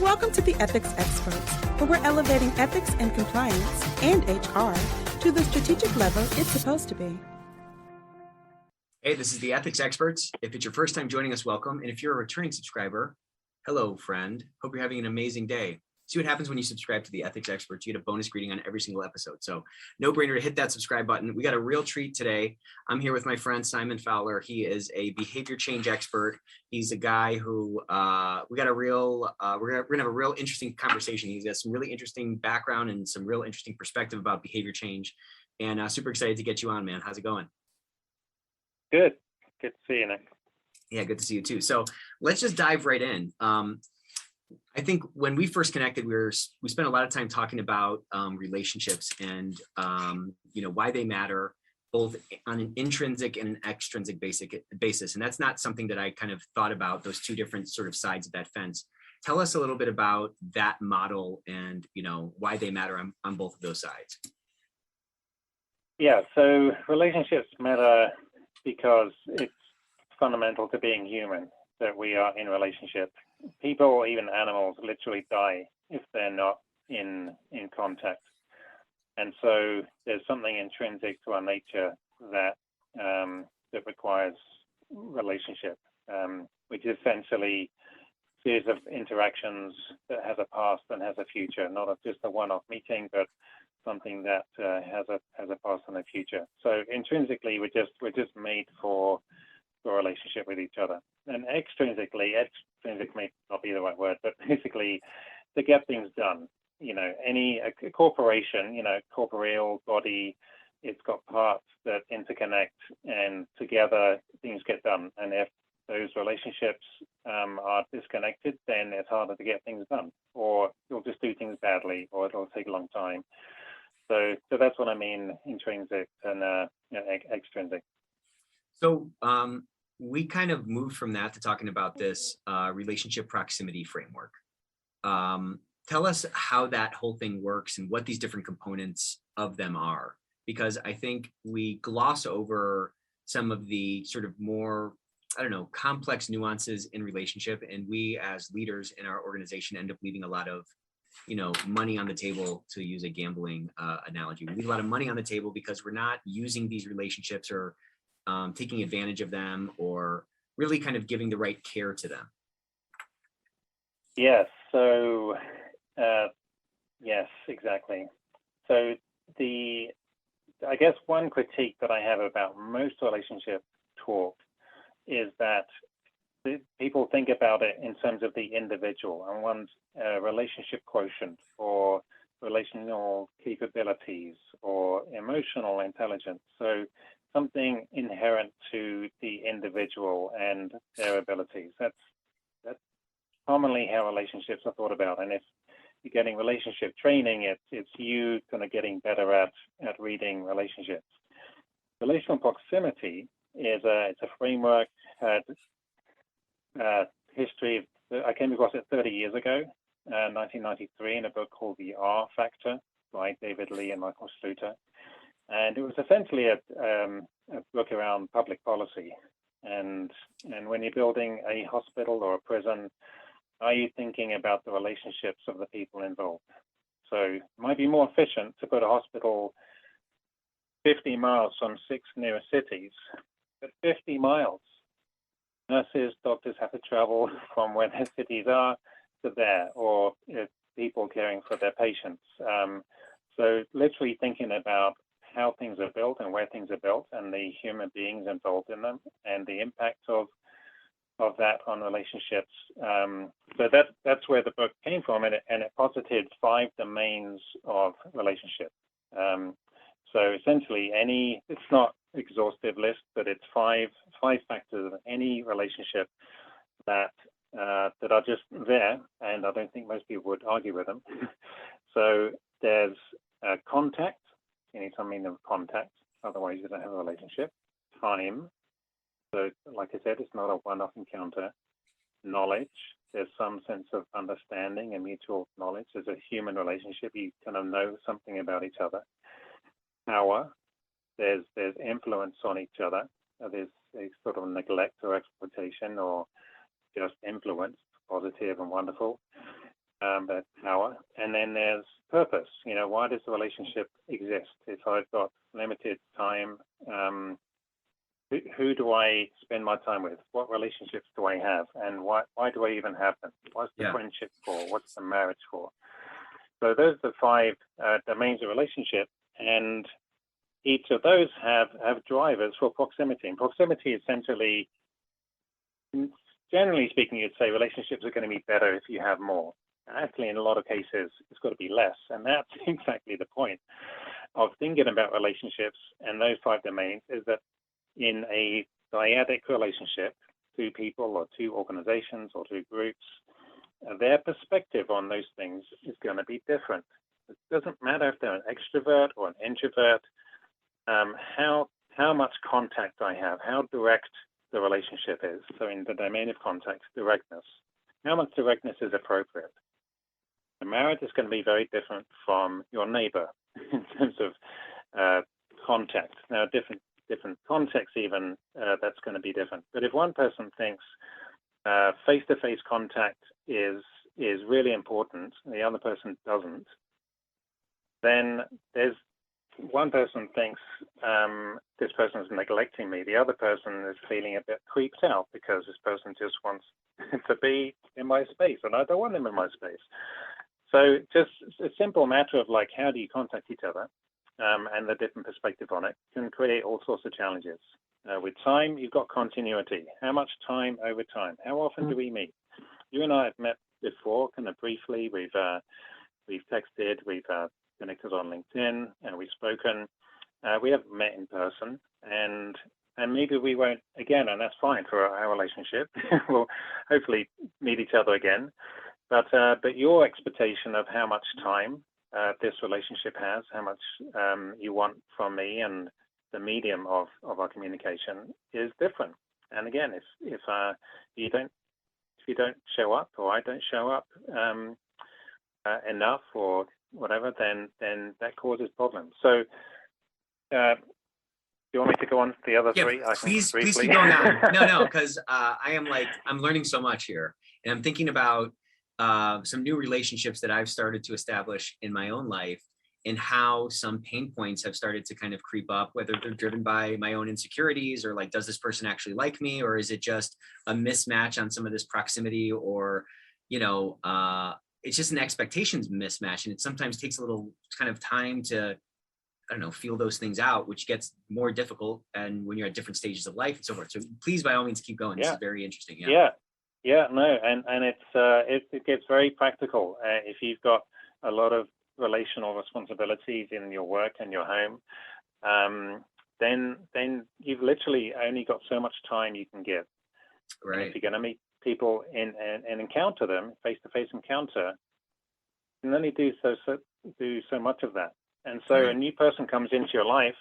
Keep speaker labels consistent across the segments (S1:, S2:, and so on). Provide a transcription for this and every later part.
S1: Welcome to the Ethics Experts, where we're elevating ethics and compliance and HR to the strategic level it's supposed to be.
S2: Hey, this is the Ethics Experts. If it's your first time joining us, welcome. And if you're a returning subscriber, hello, friend. Hope you're having an amazing day. See what happens when you subscribe to the Ethics Experts. You get a bonus greeting on every single episode. So no brainer to hit that subscribe button. We got a real treat today. I'm here with my friend, Simon Fowler. He is a behavior change expert. He's a guy who we're gonna have a real interesting conversation. He's got some really interesting background and some real interesting perspective about behavior change. And super excited to get you on, man. How's it going?
S3: Good. Good to see you, Nick.
S2: Yeah, good to see you too. So let's just dive right in. I think when we first connected, we spent a lot of time talking about relationships and why they matter, both on an intrinsic and an extrinsic basis. And that's not something that I kind of thought about, those two different sort of sides of that fence. Tell us a little bit about that model and why they matter on both of those sides.
S3: Yeah, so relationships matter because it's fundamental to being human that we are in relationship. People, even animals, literally die if they're not in contact. And so there's something intrinsic to our nature that that requires relationship, which is essentially a series of interactions that has a past and has a future, not just a one-off meeting, but something that has a past and a future. So intrinsically, we're just made for a relationship with each other. And extrinsic may not be the right word, but basically to get things done. A corporation, corporeal body, it's got parts that interconnect and together things get done. And if those relationships are disconnected, then it's harder to get things done, or you'll just do things badly, or it'll take a long time. So that's what I mean, intrinsic and extrinsic.
S2: So we kind of moved from that to talking about this relationship proximity framework. Tell us how that whole thing works and what these different components of them are, because I think we gloss over some of the sort of more, complex nuances in relationship. And we as leaders in our organization end up leaving a lot of money on the table, to use a gambling analogy. We leave a lot of money on the table because we're not using these relationships or taking advantage of them, or really kind of giving the right care to them.
S3: Yes. So, yes, exactly. So I guess one critique that I have about most relationship talk is that people think about it in terms of the individual and one's relationship quotient or relational capabilities or emotional intelligence. So something inherent to the individual and their abilities. That's commonly how relationships are thought about. And if you're getting relationship training, it's you kind of getting better at reading relationships. Relational proximity is it's a framework, history. I came across it 30 years ago, 1993, in a book called The R Factor by David Lee and Michael Sluter. And it was essentially a book around public policy. And when you're building a hospital or a prison, are you thinking about the relationships of the people involved? So it might be more efficient to put a hospital 50 miles from 6 nearest cities, but 50 miles. Nurses, doctors have to travel from where their cities are to there, or people caring for their patients. So literally thinking about how things are built and where things are built and the human beings involved in them and the impact of that on relationships. So that's where the book came from, and it posited 5 domains of relationship. So essentially it's not exhaustive list, but it's five factors of any relationship that are just there, and I don't think most people would argue with them. So there's contact. You need something of contact, otherwise you don't have a relationship. Time. So like I said, it's not a one-off encounter. Knowledge. There's some sense of understanding and mutual knowledge. There's a human relationship. You kind of know something about each other. Power. There's influence on each other. There's a sort of neglect or exploitation or just influence, positive and wonderful. that power. And then there's purpose. You know, why does the relationship exist? If I've got limited time, who do I spend my time with? What relationships do I have? And why do I even have them? What's the friendship for? What's the marriage for? So those are the 5 domains of relationship. And each of those have drivers for proximity. And proximity essentially, generally speaking, you'd say relationships are going to be better if you have more. Actually, in a lot of cases, it's got to be less. And that's exactly the point of thinking about relationships and those 5 domains, is that in a dyadic relationship, 2 people or 2 organizations or 2 groups, their perspective on those things is going to be different. It doesn't matter if they're an extrovert or an introvert, how much contact I have, how direct the relationship is. So in the domain of contact, directness, how much directness is appropriate. The marriage is going to be very different from your neighbor in terms of contact. Now, different contexts even, that's going to be different. But if one person thinks face-to-face contact is really important, and the other person doesn't, then there's one person thinks this person is neglecting me. The other person is feeling a bit creeped out because this person just wants to be in my space, and I don't want them in my space. So just a simple matter of like, how do you contact each other, and the different perspective on it can create all sorts of challenges. With time, you've got continuity. How much time over time? How often do we meet? You and I have met before, kind of briefly. We've texted, we've connected on LinkedIn, and we've spoken. We haven't met in person, and maybe we won't again, and that's fine for our relationship. We'll hopefully meet each other again. But your expectation of how much time this relationship has, how much you want from me, and the medium of our communication is different. And again, if you don't show up, or I don't show up enough, or whatever, then that causes problems. So, do you want me to go on to the other 3?
S2: Please keep going on. No, because I'm learning so much here, and I'm thinking about some new relationships that I've started to establish in my own life, and how some pain points have started to kind of creep up, whether they're driven by my own insecurities, or like, does this person actually like me, or is it just a mismatch on some of this proximity, or, it's just an expectations mismatch. And it sometimes takes a little kind of time to, feel those things out, which gets more difficult, and when you're at different stages of life and so forth. So please, by all means, keep going. This is very interesting.
S3: Yeah, no, and it gets very practical. If you've got a lot of relational responsibilities in your work and your home, then you've literally only got so much time you can give.
S2: Right.
S3: And if you're going to meet people and encounter them, face-to-face encounter, you can only do so much of that. And so a new person comes into your life.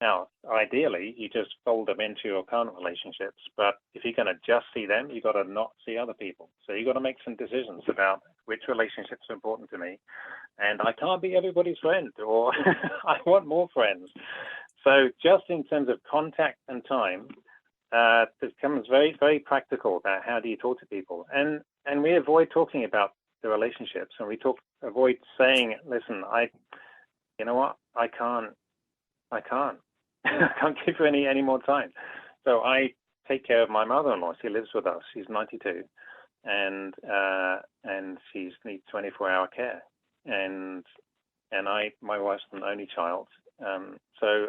S3: Now, ideally, you just fold them into your current relationships. But if you're going to just see them, you've got to not see other people. So you've got to make some decisions about which relationships are important to me. And I can't be everybody's friend, or I want more friends. So just in terms of contact and time, it becomes very, very practical about how do you talk to people. And we avoid talking about the relationships, and we avoid saying, listen, you know what, I can't I can't give her any more time. So I take care of my mother-in-law. She lives with us. She's 92, and she needs 24-hour care. And my wife's an only child. So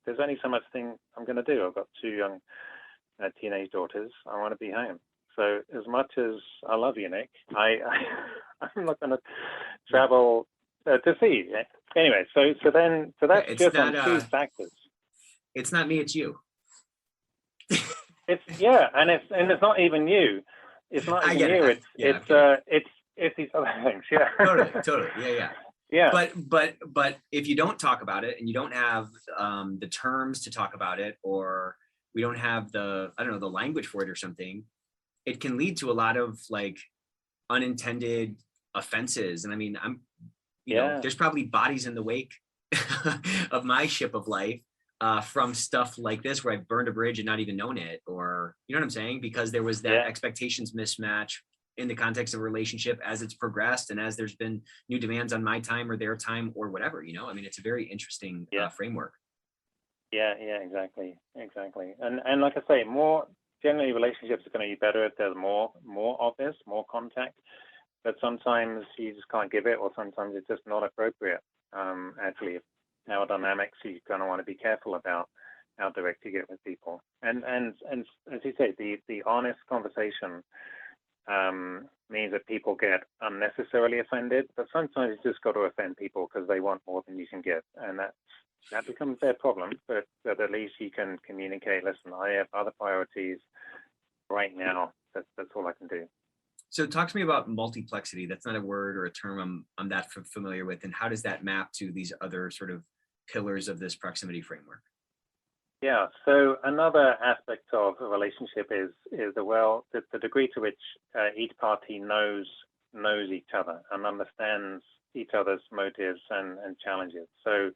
S3: there's only so much thing I'm going to do. I've got 2 young teenage daughters. I want to be home. So as much as I love you, Nick, I'm not going to travel to see you. Anyway, so that's
S2: it's
S3: just
S2: not,
S3: on 2 factors.
S2: It's not me, it's you.
S3: And it's not even you. It's not even you. It's these other things. Yeah.
S2: Totally. Yeah. But if you don't talk about it, and you don't have the terms to talk about it, or we don't have the language for it or something, it can lead to a lot of like unintended offenses. And I mean, there's probably bodies in the wake of my ship of life from stuff like this, where I've burned a bridge and not even known it, or you know what I'm saying? Because there was that expectations mismatch in the context of a relationship as it's progressed and as there's been new demands on my time or their time or whatever, I mean, it's a very interesting framework.
S3: Yeah, exactly. And like I say, more generally relationships are going to be better if there's more of this, more contact. But sometimes you just can't give it, or sometimes it's just not appropriate. Actually, power dynamics, you're going to want to be careful about how direct you get with people. And as you say, the honest conversation means that people get unnecessarily offended. But sometimes you just got to offend people because they want more than you can give, and that becomes their problem. But at least you can communicate. Listen, I have other priorities right now. That's all I can do.
S2: So talk to me about multiplexity. That's not a word or a term I'm that familiar with. And how does that map to these other sort of pillars of this proximity framework?
S3: Yeah, so another aspect of a relationship is the degree to which each party knows each other and understands each other's motives and challenges. So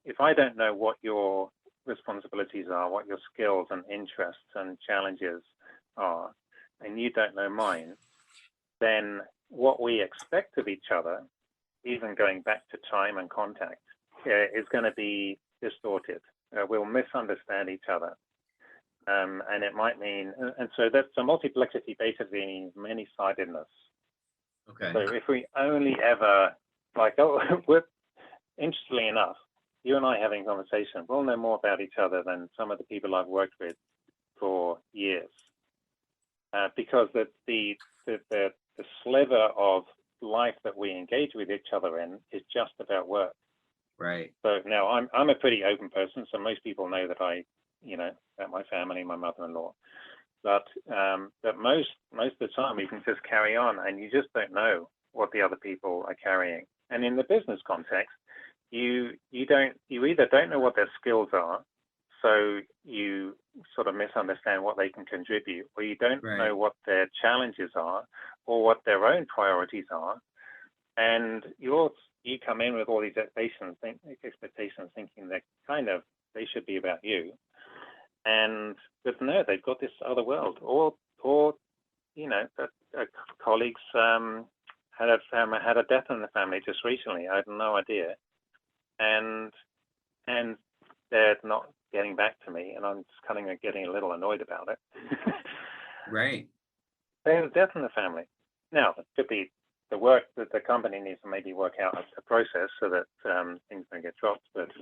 S3: if I don't know what your responsibilities are, what your skills and interests and challenges are, and you don't know mine, then what we expect of each other, even going back to time and contact, is going to be distorted. We'll misunderstand each other. And it might mean, and so multiplexity basically means many-sidedness.
S2: Okay.
S3: So if we only ever, interestingly enough, you and I having a conversation, we'll know more about each other than some of the people I've worked with for years. Because the sliver of life that we engage with each other in is just about work.
S2: Right.
S3: So now I'm a pretty open person, so most people know that about my family, my mother-in-law. But most of the time you can just carry on, and you just don't know what the other people are carrying. And in the business context, you either don't know what their skills are, so you sort of misunderstand what they can contribute, or you don't know what their challenges are, or what their own priorities are, and you come in with all these expectations thinking that they should be about you, but no, they've got this other world, or colleagues had a death in the family just recently. I had no idea, and they're not getting back to me, and I'm just kind of getting a little annoyed about it.
S2: Right.
S3: They have a death in the family. Now, it could be the work that the company needs to maybe work out a process so that things don't get dropped. But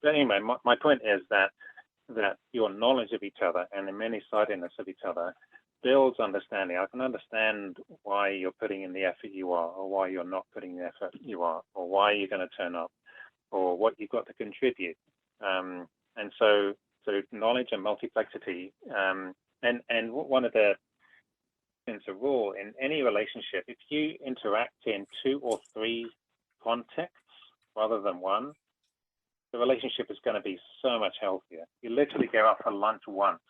S3: anyway, my point is that your knowledge of each other and the many-sidedness of each other builds understanding. I can understand why you're putting in the effort you are, or why you're not putting the effort you are, or why you're going to turn up, or what you've got to contribute. And so knowledge and multiplexity, and one of the things, a rule in any relationship, if you interact in 2 or 3 contexts rather than one, the relationship is going to be so much healthier. You literally go out for lunch once,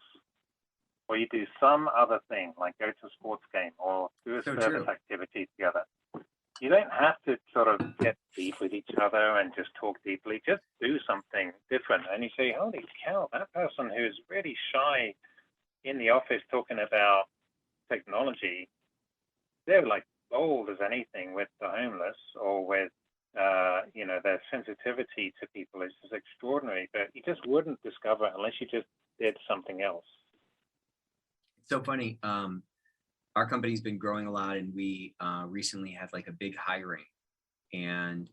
S3: or you do some other thing, like go to a sports game or do a service activity together. You don't have to sort of get deep with each other and just talk deeply. Just do something different. And you say, holy cow, that person who's really shy in the office talking about technology, they're like bold as anything with the homeless, or with, their sensitivity to people is just extraordinary. But you just wouldn't discover unless you just did something else.
S2: It's so funny. Our company's been growing a lot, and we recently had like a big hiring, and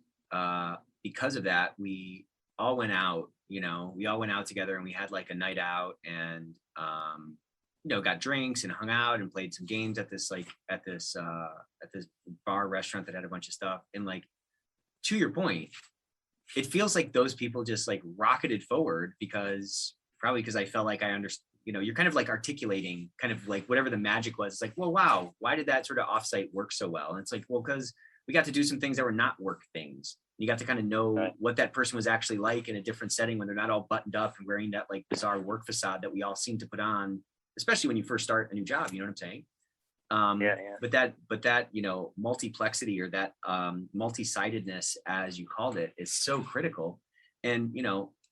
S2: because of that, we all went out. We all went out together, and we had like a night out, and got drinks and hung out and played some games at this bar restaurant that had a bunch of stuff. And like, to your point, it feels like those people just like rocketed forward because I felt like I understood. You're kind of like articulating kind of like whatever the magic was. It's like, well, wow, why did that sort of offsite work so well? And it's like, well, because we got to do some things that were not work things. You got to kind of know what that person was actually like in a different setting when they're not all buttoned up and wearing that like bizarre work facade that we all seem to put on, especially when you first start a new job. You know what I'm saying? But that multiplexity, or that multi-sidedness, as you called it, is so critical. And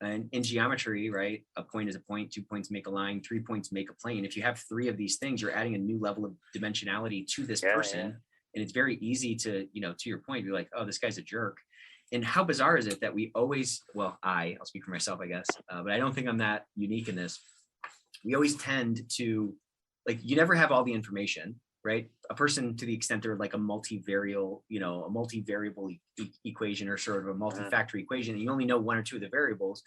S2: And in geometry, right, a point is a point, 2 points make a line, 3 points make a plane. If you have 3 of these things, you're adding a new level of dimensionality to this person. And it's very easy to, to your point, be like, oh, this guy's a jerk. And how bizarre is it that we always, well, I'll speak for myself, I guess, but I don't think I'm that unique in this. We always tend to, like, you never have all the information, right? A person, to the extent they're like a multivariable, equation, or sort of a multi-factor equation, and you only know 1 or 2 of the variables,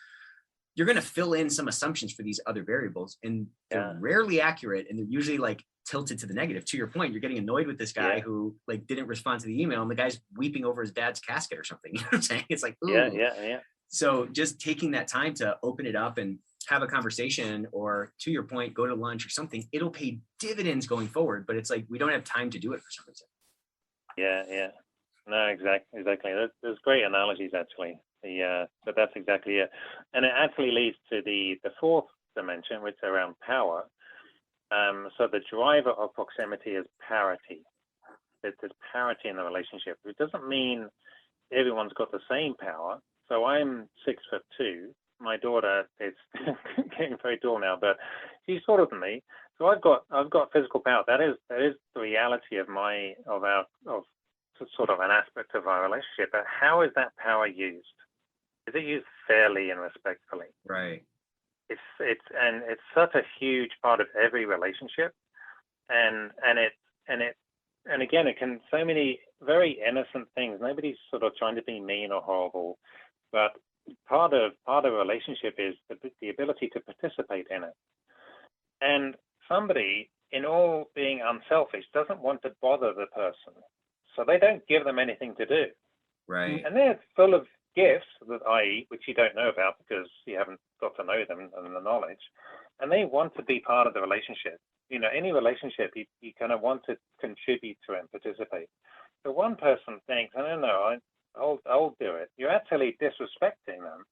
S2: you're going to fill in some assumptions for these other variables, and they're rarely accurate, and they're usually like tilted to the negative. To your point, you're getting annoyed with this guy who like didn't respond to the email, and the guy's weeping over his dad's casket or something. You know what I'm saying? It's like, ooh.
S3: Yeah.
S2: So just taking that time to open it up and have a conversation, or to your point, go to lunch or something, it'll pay dividends going forward. But it's like, we don't have time to do it for some reason.
S3: Yeah. No, exactly. There's great analogies, actually. But that's exactly it. And it actually leads to the 4th dimension, which is around power. So the driver of proximity is parity. There's parity in the relationship. It doesn't mean everyone's got the same power. So I'm 6'2". My daughter is getting very tall now, but she's taller than me. So I've got physical power. That is the reality of sort of an aspect of our relationship. But how is that power used? Is it used fairly and respectfully?
S2: Right.
S3: It's such a huge part of every relationship, and again, it can, so many very innocent things. Nobody's sort of trying to be mean or horrible, but part of a relationship is the ability to participate in it. And somebody, in all being unselfish, doesn't want to bother the person, so they don't give them anything to do.
S2: Right.
S3: And they're full of gifts, which you don't know about because you haven't got to know them and the knowledge, and they want to be part of the relationship. Any relationship, you kind of want to contribute to it and participate. So one person thinks, I don't know, I'll do it. You're actually disrespecting them.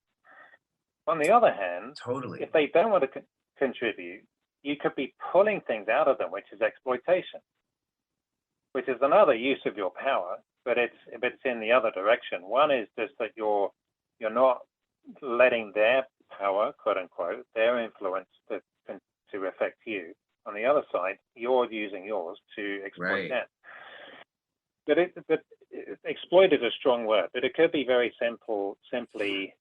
S3: On the other hand,
S2: totally,
S3: if they don't want to contribute, you could be pulling things out of them, which is exploitation, which is another use of your power. But it's in the other direction. One is just that you're not letting their power, quote unquote, their influence to affect you. On the other side, you're using yours to exploit them. But exploit is a strong word. But it could be very simply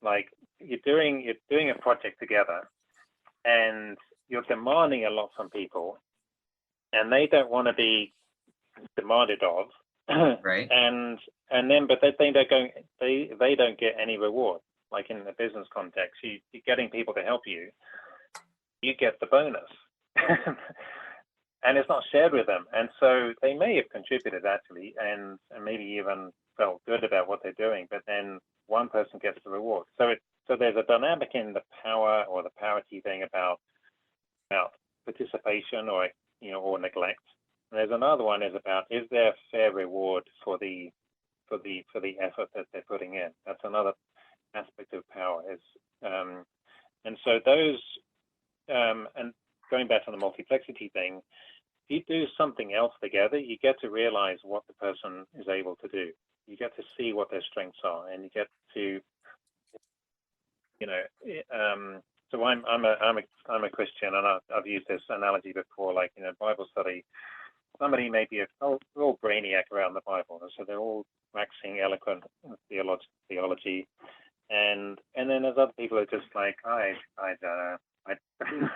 S3: like you're doing a project together, and you're demanding a lot from people, and they don't want to be demanded of.
S2: Right.
S3: And then, but they don't get any reward. Like in the business context, you're getting people to help you. You get the bonus, and it's not shared with them. And so they may have contributed actually, and maybe even felt good about what they're doing. But then one person gets the reward. So there's a dynamic in the power or the parity thing about participation or neglect. And there's another one is about, is there fair reward for the effort that they're putting in? That's another aspect of power. And so those and going back to the multiplexity thing, if you do something else together, you get to realize what the person is able to do. You get to see what their strengths are, and you get to so I'm a Christian, and I've used this analogy before, like Bible study. Somebody may be they're all brainiac around the Bible, and so they're all waxing eloquent theology, and then there's other people who are just like, I don't know,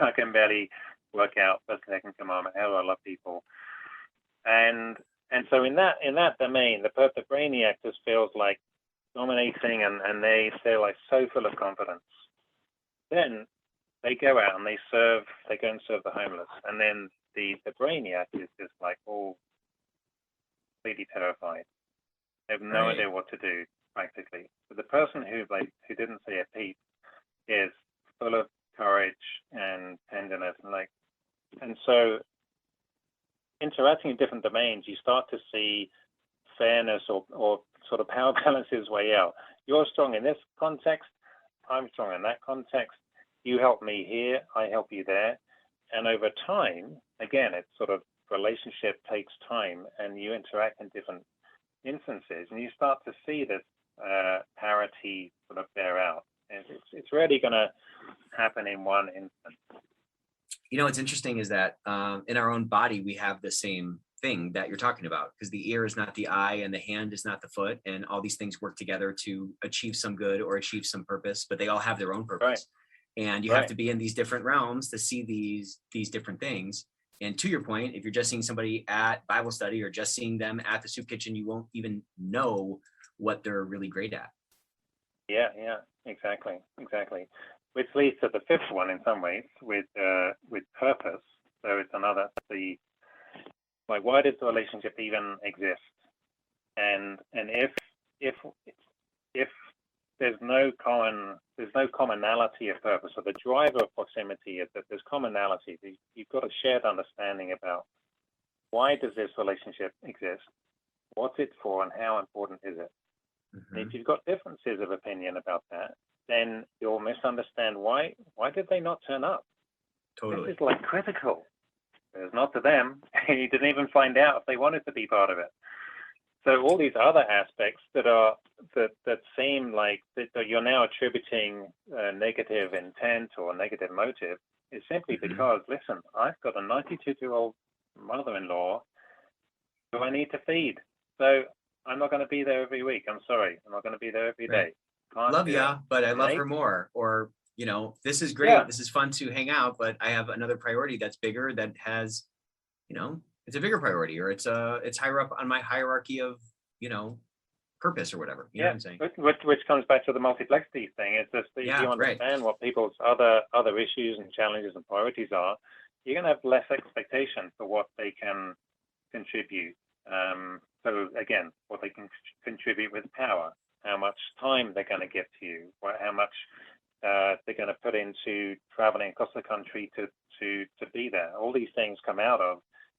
S3: I can barely work out the second commandment. How do I love people? And so in that domain, the brainiac just feels like dominating, and they're like so full of confidence. Then they go out and they go and serve the homeless, and then the brainiac is just like all completely terrified. They have no idea what to do practically. But the person who didn't say a peep is full of courage and tenderness, and so interacting in different domains, you start to see fairness or sort of power balances way out. You're strong in this context, I'm strong in that context. You help me here, I help you there. And over time, again, it's sort of relationship takes time, and you interact in different instances, and you start to see this parity sort of bear out. It's rarely going to happen in one instant.
S2: You know, what's interesting is that in our own body, we have the same thing that you're talking about, because the ear is not the eye and the hand is not the foot, and all these things work together to achieve some good or achieve some purpose, but they all have their own purpose.
S3: Right.
S2: And you have to be in these different realms to see these different things. And to your point, if you're just seeing somebody at Bible study or just seeing them at the soup kitchen, you won't even know what they're really great at.
S3: Yeah, exactly. Which leads to the fifth one in some ways, with purpose. So it's another, why does the relationship even exist? And if there's no commonality of purpose, so the driver of proximity is that there's commonality. You've got a shared understanding about why does this relationship exist, what's it for, and how important is it.
S2: Mm-hmm.
S3: And if you've got differences of opinion about that, then you'll misunderstand why did they not turn up?
S2: Totally.
S3: This is like critical. It's not to them. You didn't even find out if they wanted to be part of it. So all these other aspects that seem like that you're now attributing negative intent or negative motive is simply because, listen, I've got a 92-year-old mother-in-law who I need to feed. So I'm not going to be there every week. I'm sorry. I'm not going to be there every day. Can't
S2: Love
S3: do
S2: ya,
S3: it.
S2: but I love
S3: Right?
S2: her more. Or, you know, this is great.
S3: Yeah.
S2: This is fun to hang out, but I have another priority that's bigger, that has, you know, it's a bigger priority, or it's higher up on my hierarchy of, you know, purpose or whatever. You know what I'm saying?
S3: Which comes back to the multiplexity thing. It's just that if you
S2: right.
S3: understand what people's other issues and challenges and priorities are, you're going to have less expectation for what they can contribute. So again, what they can contribute with power, how much time they're going to give to you, how much they're going to put into traveling across the country to be there. All these things come out of,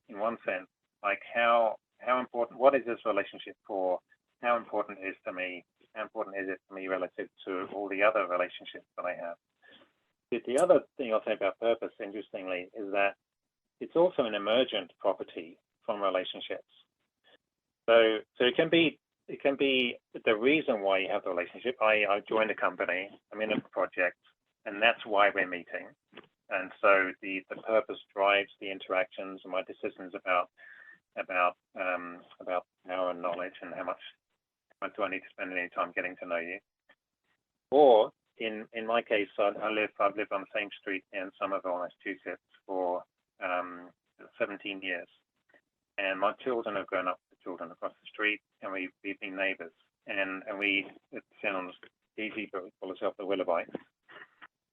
S3: in one sense, like how important, what is this relationship for? How important is it to me? How important is it to me relative to all the other relationships that I have? The other thing I'll say about purpose, interestingly, is that it's also an emergent property from relationships. So it can be the reason why you have the relationship. I joined a company, I'm in a project, and that's why we're meeting. And so the purpose drives the interactions and my decisions about power and knowledge, and how much do I need to spend any time getting to know you. Or in my case, I've lived on the same street in Somerville, Massachusetts for 17 years. And my children have grown up with children across the street, and we've been neighbors. And we, it sounds easy, but we call ourselves the Willowites,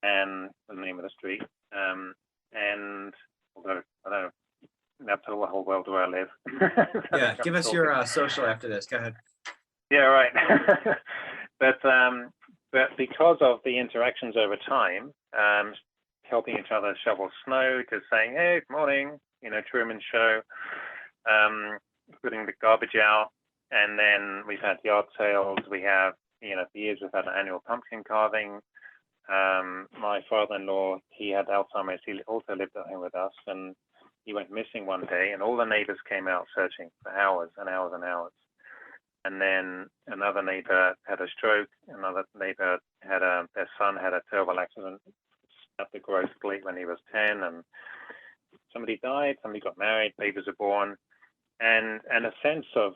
S3: and the name of the street. And although I don't know, tell the whole world where I live.
S2: Yeah, give us your social after this. Go ahead.
S3: Yeah, right. But because of the interactions over time, helping each other shovel snow, to saying, hey, good morning, you know, Truman Show, putting the garbage out, and then we've had yard sales. We have, you know, for years we've had an annual pumpkin carving. My father-in-law, he had Alzheimer's. He also lived at home with us, and he went missing one day, and all the neighbors came out searching for hours and hours and hours. And then another neighbor had a stroke. Another neighbor had their son had a terrible accident at the growth plate when he was 10, and somebody died, somebody got married, babies were born, and a sense of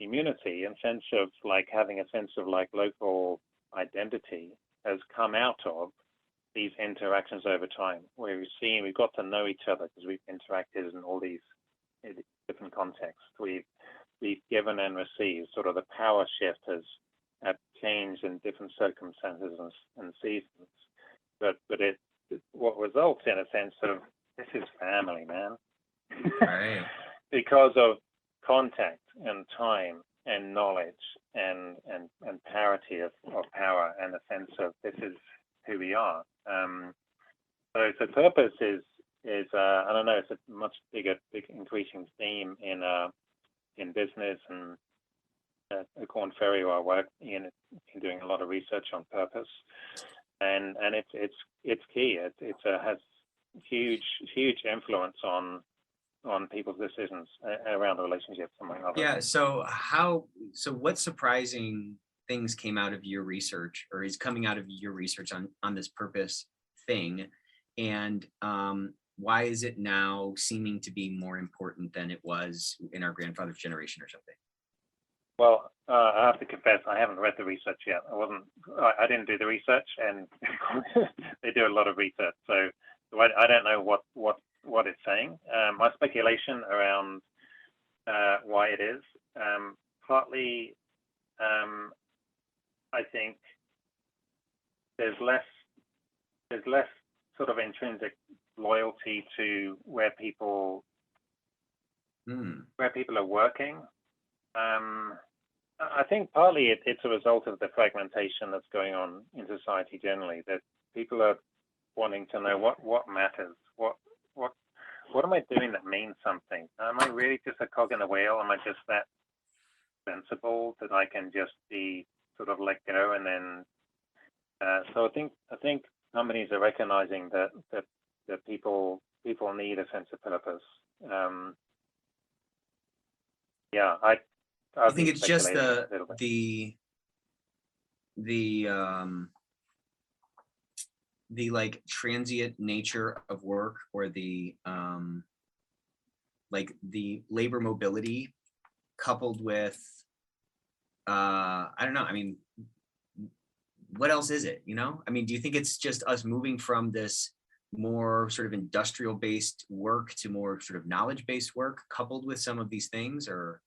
S3: community, and sense of like having a sense of like local identity has come out of these interactions over time, where we've got to know each other because we've interacted in all these different contexts. We've given and received. Sort of the power shift has changed in different circumstances and seasons, but what results in a sense of this is family, man.
S2: Right.
S3: Because of contact and time and knowledge and parity of power, and a sense of this is who we are. So purpose is I don't know, it's a much big increasing theme in business, and at Korn Ferry, where I work in doing a lot of research on purpose, and it's key. It has huge influence on people's decisions around relationships, among others.
S2: Yeah. So what's surprising things came out of your research, or is coming out of your research on this purpose thing, and why is it now seeming to be more important than it was in our grandfather's generation or something?
S3: Well, I have to confess, I haven't read the research yet. I didn't do the research, and they do a lot of research, so I don't know what it's saying. My speculation around why it is, partly, I think there's less sort of intrinsic loyalty to where people are working. I think partly it's a result of the fragmentation that's going on in society generally, that people are wanting to know what matters, what am I doing that means something? Am I really just a cog in the wheel? Am I just that sensible that I can just be sort of let go? And then, so I think companies are recognizing that people need a sense of purpose.
S2: I think it's just the like transient nature of work, or the like the labor mobility coupled with I don't know, I mean, what else is it, you know? I mean, do you think it's just us moving from this more sort of industrial based work to more sort of knowledge based work coupled with some of these things, or?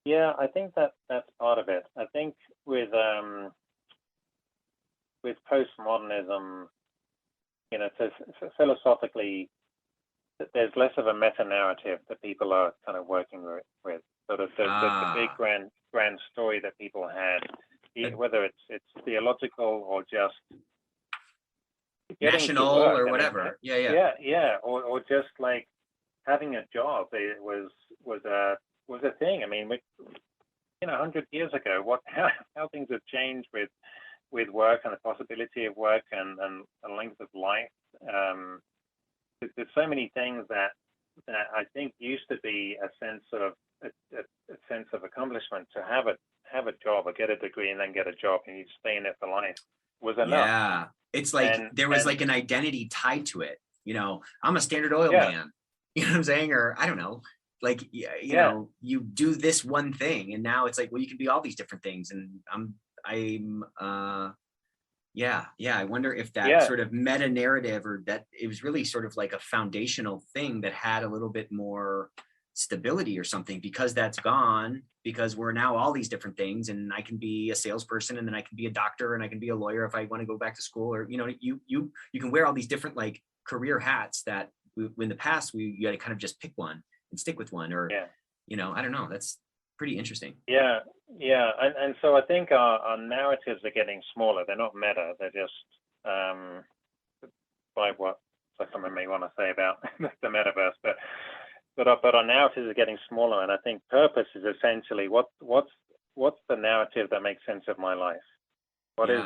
S3: Yeah, I think that's part of it. I think with postmodernism, you know, philosophically, there's less of a meta narrative that people are kind of working with. So the big grand story that people had, whether it's theological or just
S2: National or whatever.
S3: Yeah. Or just like having a job, it was a thing. I mean, 100 years ago, how things have changed with work and the possibility of work and the length of life. There's so many things that I think used to be a sense of accomplishment. To have a job or get a degree and then get a job and you stay in it for life was enough.
S2: Yeah, it's like there was like an identity tied to it. You know, I'm a Standard Oil man. You know what I'm saying? Or I don't know. Like, you know, you do this one thing, and now it's like, well, you can be all these different things. And I wonder if that sort of meta narrative, or that it was really sort of like a foundational thing that had a little bit more stability or something, because that's gone, because we're now all these different things, and I can be a salesperson, and then I can be a doctor, and I can be a lawyer if I want to go back to school, or, you know, you can wear all these different like career hats that in the past you had to kind of just pick one and stick with one, or you know, I don't know. That's pretty interesting.
S3: And so I think our narratives are getting smaller. They're not meta. They're just by what someone may want to say about the metaverse, but our narratives are getting smaller. And I think purpose is essentially what's the narrative that makes sense of my life? What is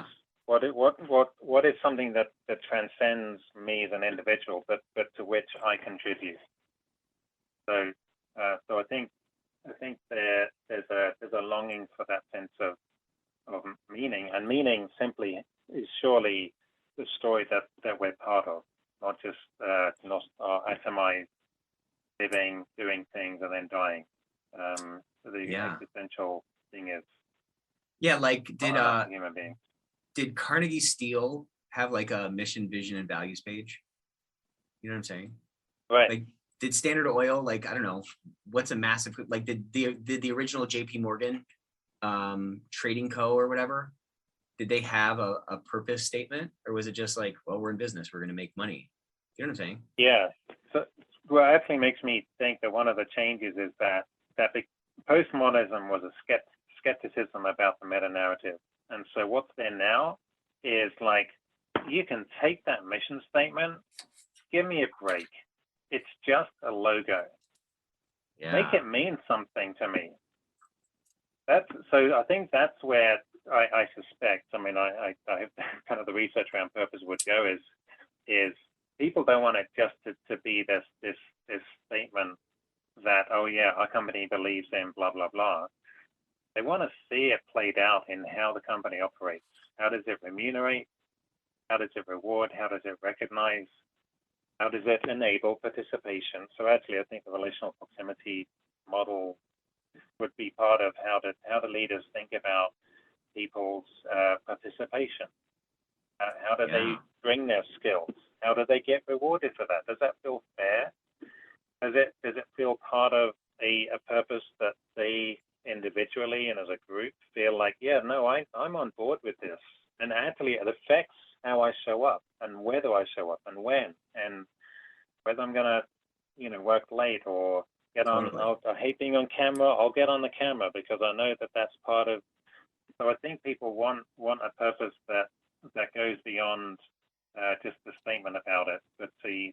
S3: something that transcends me as an individual, but to which I contribute? So I think there's a longing for that sense of meaning, and meaning simply is surely the story that we're part of, not just atomized living, doing things, and then dying. The existential thing is
S2: like
S3: human being.
S2: Did Carnegie Steel have like a mission, vision, and values page? You know what I'm saying?
S3: Right.
S2: Like, did Standard Oil, like, I don't know, what's a massive, like, did the original JP Morgan Trading Co. or whatever, did they have a purpose statement, or was it just like, well, we're in business, we're going to make money? You know what I'm saying?
S3: Yeah. So what actually makes me think that one of the changes is that postmodernism was a skepticism about the meta narrative. And so what's there now is like, you can take that mission statement, give me a break. It's just a logo. Make it mean something to me. So I think that's where I suspect, I mean, I kind of the research around purpose would go is people don't want it just to be this statement that, oh yeah, our company believes in blah, blah, blah. They want to see it played out in how the company operates. How does it remunerate? How does it reward? How does it recognize? How does it enable participation? So actually, I think the relational proximity model would be part of how the leaders think about people's participation. How do they bring their skills? How do they get rewarded for that? Does that feel fair? Does it feel part of a purpose that they individually and as a group feel like, yeah, no, I'm on board with this, and actually it affects how I show up and whether I show up and when, and whether I'm gonna, work late or get on. I hate being on camera. I'll get on the camera because I know that that's part of. So I think people want a purpose that goes beyond just the statement about it, but the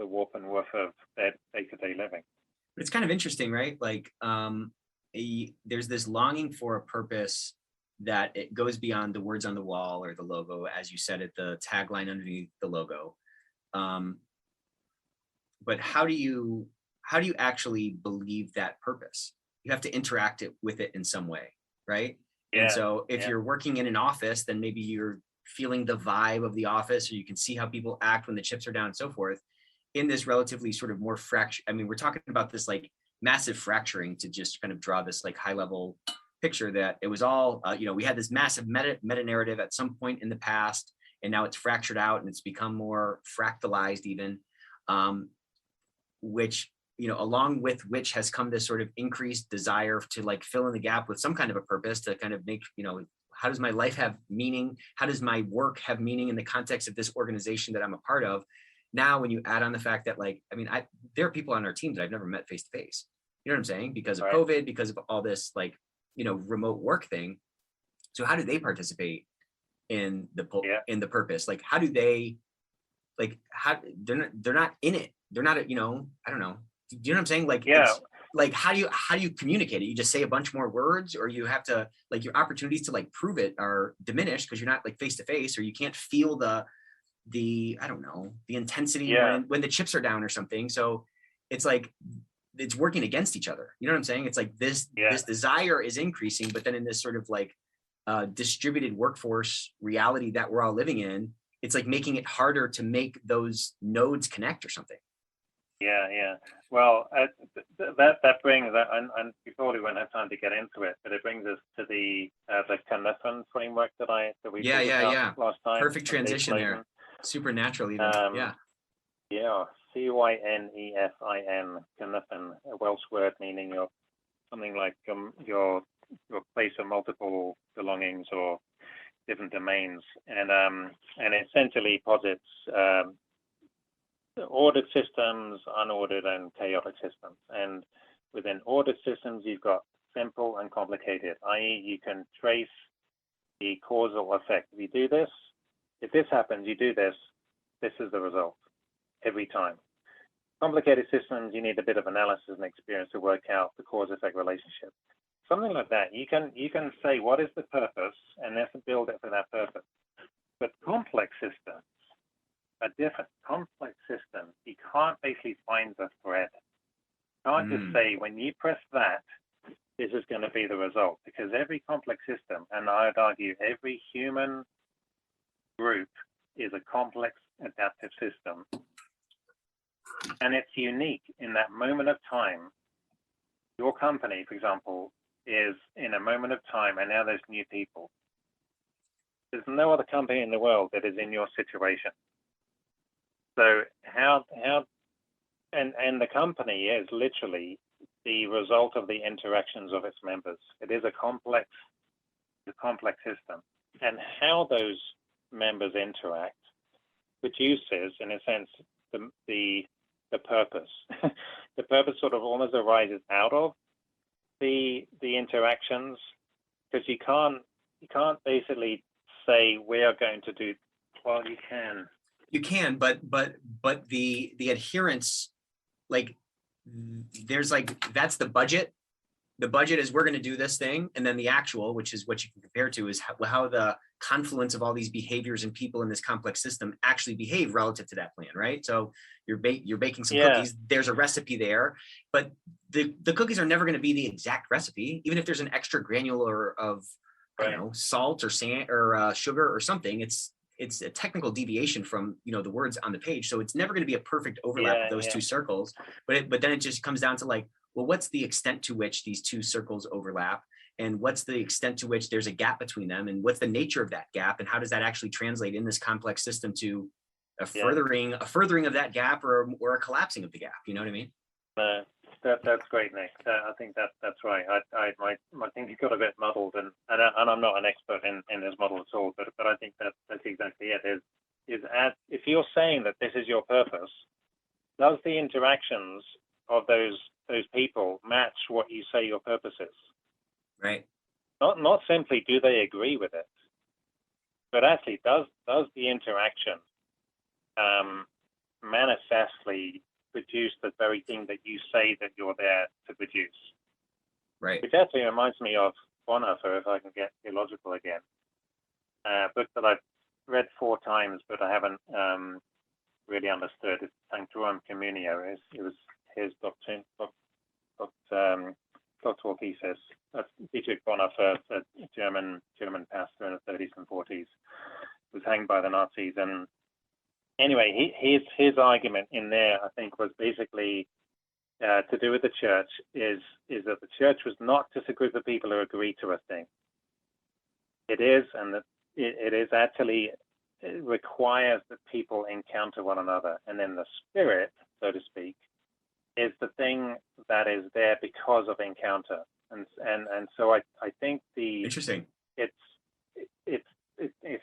S3: warp and woof of their day-to-day living.
S2: It's kind of interesting, right? Like there's this longing for a purpose that it goes beyond the words on the wall or the logo, as you said it, the tagline underneath the logo. But how do you actually believe that purpose? You have to interact with it in some way, right? Yeah, and so if you're working in an office, then maybe you're feeling the vibe of the office, or you can see how people act when the chips are down and so forth. In this relatively sort of more we're talking about this like massive fracturing to just kind of draw this like high level picture that it was all, we had this massive meta narrative at some point in the past, and now it's fractured out and it's become more fractalized even, which, along with which has come this sort of increased desire to like fill in the gap with some kind of a purpose to kind of make, how does my life have meaning? How does my work have meaning in the context of this organization that I'm a part of? Now, when you add on the fact that there are people on our team that I've never met face to face, you know what I'm saying? Because of COVID, because of all this, remote work thing. So how do they participate in the purpose? Like, how do they, they're not in it. They're not, I don't know. Do you know what I'm saying? It's, how do you communicate it? You just say a bunch more words, or you have to, your opportunities to prove it are diminished because you're not face to face, or you can't feel the I don't know, the intensity when the chips are down or something. So it's it's working against each other. You know what I'm saying? It's this desire is increasing, but then in this sort of distributed workforce reality that we're all living in, it's making it harder to make those nodes connect or something.
S3: Yeah. Well, that brings that, and we probably won't have time to get into it, but it brings us to the Cynefin framework that we talked about last time.
S2: Perfect transition there. Supernatural even.
S3: Yeah. Cynefin, Cynefin, a Welsh word meaning something like your place of multiple belongings or different domains, and essentially posits ordered systems, unordered, and chaotic systems. And within ordered systems, you've got simple and complicated, i.e. you can trace the causal effect. If you do this, if this happens, you do this, this is the result every time. Complicated systems, you need a bit of analysis and experience to work out the cause-effect relationship. Something like that. You can say, what is the purpose, and let's build it for that purpose. But complex systems are different. Complex systems, you can't basically find the thread. You can't just say, when you press that, this is going to be the result. Because every complex system, and I would argue every human group, is a complex adaptive system. And it's unique in that moment of time. Your company, for example, is in a moment of time, and now there's new people. There's no other company in the world that is in your situation. So and the company is literally the result of the interactions of its members. It is a complex system, and how those members interact produces, in a sense, the purpose. The purpose sort of almost arises out of the interactions, because you can't basically say we are going to do. Well, you can.
S2: You can, but the adherence, there's that's the budget, the budget is we're going to do this thing, and then the actual, which is what you can compare to, is how the confluence of all these behaviors and people in this complex system actually behave relative to that plan, right? So you're baking some cookies. There's a recipe there, but the cookies are never going to be the exact recipe, even if there's an extra granular of I don't know, salt or sand or sugar or something. It's a technical deviation from the words on the page, so it's never going to be a perfect overlap of those two circles. But then it just comes down to like, well, what's the extent to which these two circles overlap, and what's the extent to which there's a gap between them, and what's the nature of that gap, and how does that actually translate in this complex system to a furthering of that gap or a collapsing of the gap? You know what I mean?
S3: That's great, Nick. I think that's right. My thinking got a bit muddled, and I'm not an expert in this model at all, but I think that's exactly it. Is if you're saying that this is your purpose, does the interactions of those people match what you say your purpose is?
S2: Right.
S3: Not simply do they agree with it, but actually does the interaction manifestly produce the very thing that you say that you're there to produce?
S2: Right.
S3: Which actually reminds me of Bonhoeffer, if I can get theological again, a book that I've read 4 times, but I haven't really understood. It's Sanctorum Communio. It was his doctoral thesis. That's Dietrich Bonhoeffer, a German pastor in the 30s and 40s, was hanged by the Nazis. And anyway, his argument in there, I think, was basically to do with the church is that the church was not just a group of people who agree to a thing. It is, and that it is actually, it requires that people encounter one another, and then the spirit, so to speak, is the thing that is there because of encounter. And so I think
S2: interesting.
S3: It's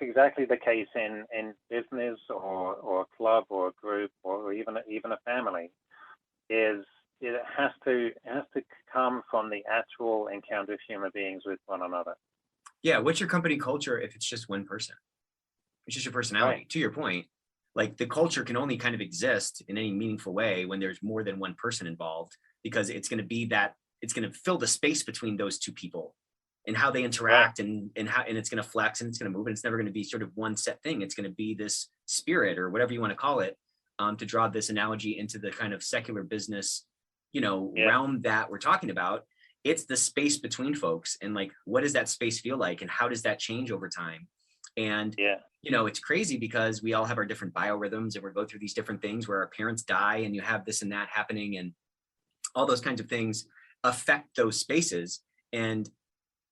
S3: exactly the case in business or a club or a group or even a family. Is it has to come from the actual encounter of human beings with one another.
S2: Yeah, what's your company culture if it's just one person? It's just your personality. Right. To your point, like the culture can only kind of exist in any meaningful way when there's more than one person involved, because it's going to be that it's going to fill the space between those two people and how they interact, and it's going to flex and it's going to move, and it's never going to be sort of one set thing. It's going to be this spirit, or whatever you want to call it, to draw this analogy into the kind of secular business, realm that we're talking about. It's the space between folks, and like, what does that space feel like, and how does that change over time? And it's crazy because we all have our different biorhythms, and we go through these different things where our parents die, and you have this and that happening, and all those kinds of things affect those spaces. And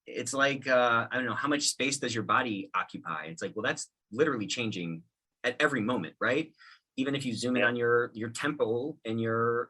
S2: it's like, I don't know, how much space does your body occupy? It's like, well, that's literally changing at every moment, right? Even if you zoom in on your temple, and your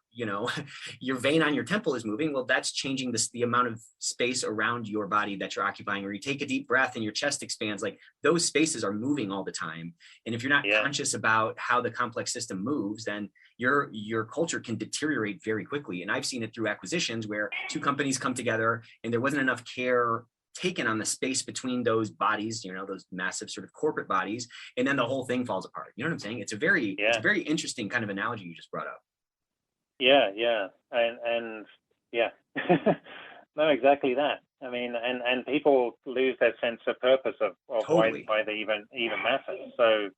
S2: vein on your temple is moving, well, that's changing the amount of space around your body that you're occupying. Or you take a deep breath and your chest expands, like those spaces are moving all the time. And if you're not conscious about how the complex system moves, then your culture can deteriorate very quickly. And I've seen it through acquisitions where 2 companies come together and there wasn't enough care taken on the space between those bodies, those massive sort of corporate bodies, and then the whole thing falls apart. You know what I'm saying? It's a very interesting kind of analogy you just brought up.
S3: Yeah. And no, exactly that. I mean, and people lose their sense of purpose of totally. why they even matter. So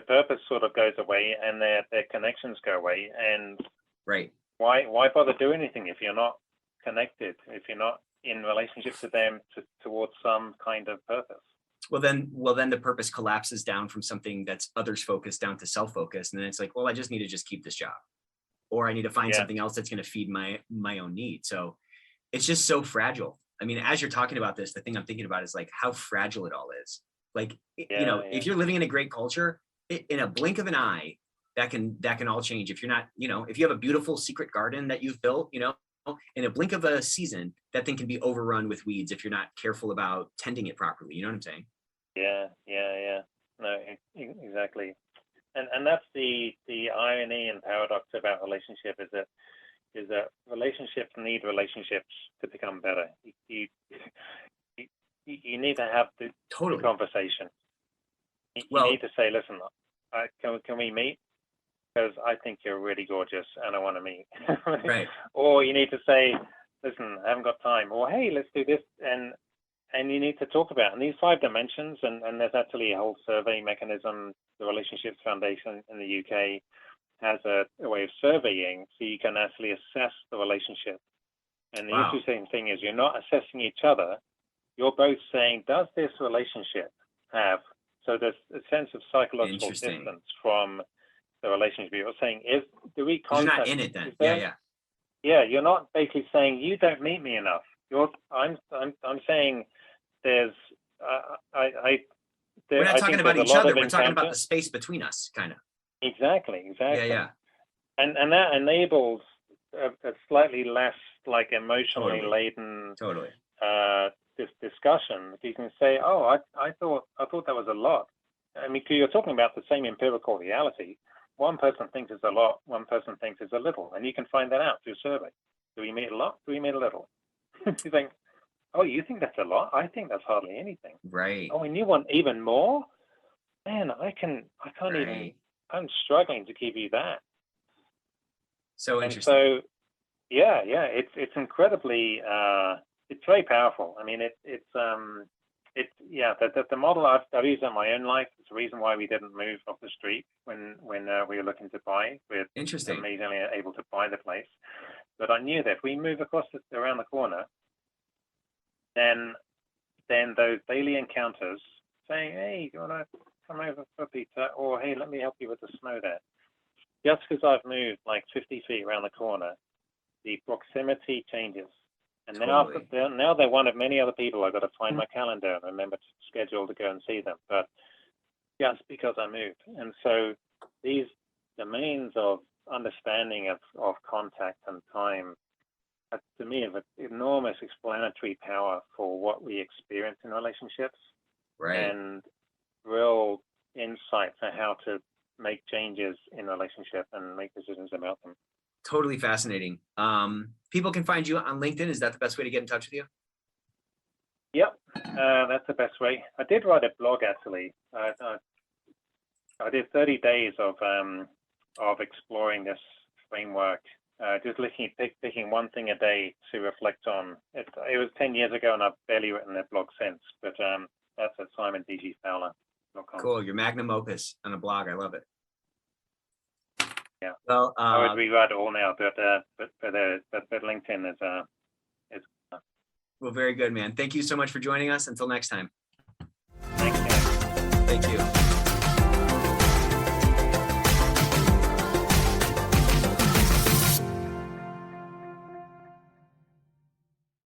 S3: purpose sort of goes away, and their connections go away. And why bother doing anything if you're not connected, if you're not in relationship to them towards some kind of purpose?
S2: Well, then the purpose collapses down from something that's others focused down to self-focused. And then it's like, well, I just need to keep this job, or I need to find something else that's going to feed my own need. So it's just so fragile. I mean, as you're talking about this, the thing I'm thinking about is like how fragile it all is. Like, if you're living in a great culture, in a blink of an eye, that can all change. If you're not, if you have a beautiful secret garden that you've built, in a blink of a season, that thing can be overrun with weeds if you're not careful about tending it properly. You know what I'm saying?
S3: Yeah. No, exactly. And that's the irony and paradox about relationship, is that relationships need relationships to become better. You need to have the conversation. You need to say, listen, can we meet? Because I think you're really gorgeous and I want to meet.
S2: Right.
S3: Or you need to say, listen, I haven't got time, or hey, let's do this, and you need to talk about it. And these 5 dimensions, and there's actually a whole survey mechanism. The Relationships Foundation in the UK has a way of surveying, so you can actually assess the relationship. And the
S2: Wow.
S3: interesting thing is, you're not assessing each other. You're both saying, does this relationship have? So there's a sense of psychological
S2: Interesting.
S3: distance from the relationship. You're saying, do we
S2: 'Cause you're
S3: contact?
S2: not in it then.
S3: is there-
S2: Yeah.
S3: Yeah, you're not basically saying you don't meet me enough. I'm saying there's
S2: We're not
S3: I
S2: talking
S3: think
S2: about
S3: there's a
S2: each
S3: lot
S2: other.
S3: of
S2: We're talking about
S3: encounter.
S2: the space between us, kind of.
S3: Exactly.
S2: Yeah.
S3: And that enables a slightly less like emotionally
S2: Totally.
S3: laden
S2: Totally.
S3: this discussion. You can say, oh, I thought that was a lot. I mean, 'cause you're talking about the same empirical reality. One person thinks it's a lot, one person thinks it's a little, and you can find that out through survey. Do we meet a lot? Do we meet a little? You think, oh, you think that's a lot? I think that's hardly anything.
S2: Right.
S3: Oh, and you want even more? Man, I can't even.
S2: Right.
S3: I'm struggling to give you that.
S2: So
S3: And
S2: interesting.
S3: so, yeah, it's incredibly, it's very powerful. I mean, the model I've used in my own life. It's the reason why we didn't move off the street when we were looking to buy. We're
S2: Interesting.
S3: amazingly able to buy the place, but I knew that if we move around the corner, then those daily encounters, saying, hey, do you want to come over for pizza, or hey, let me help you with the snow there. Just because I've moved like 50 feet around the corner, the proximity changes. And
S2: Totally.
S3: now they're one of many other people. I've got to find my calendar and remember to schedule to go and see them. But just because I moved. And so these domains of understanding of contact and time, to me, have enormous explanatory power for what we experience in relationships.
S2: Right.
S3: And real insights on how to make changes in relationship and make decisions about them.
S2: Totally fascinating. People can find you on LinkedIn. Is that the best way to get in touch with you?
S3: Yep, that's the best way. I did write a blog actually. I did 30 days of exploring this framework. Just picking one thing a day to reflect on. It was 10 years ago, and I've barely written a blog since. But that's at simondgfowler.com.
S2: Cool. Your magnum opus on a blog. I love it.
S3: Yeah.
S2: Well,
S3: I would rewrite it all now, but LinkedIn is
S2: well, very good, man. Thank you so much for joining us. Until next time.
S3: Thanks,
S2: Thank you.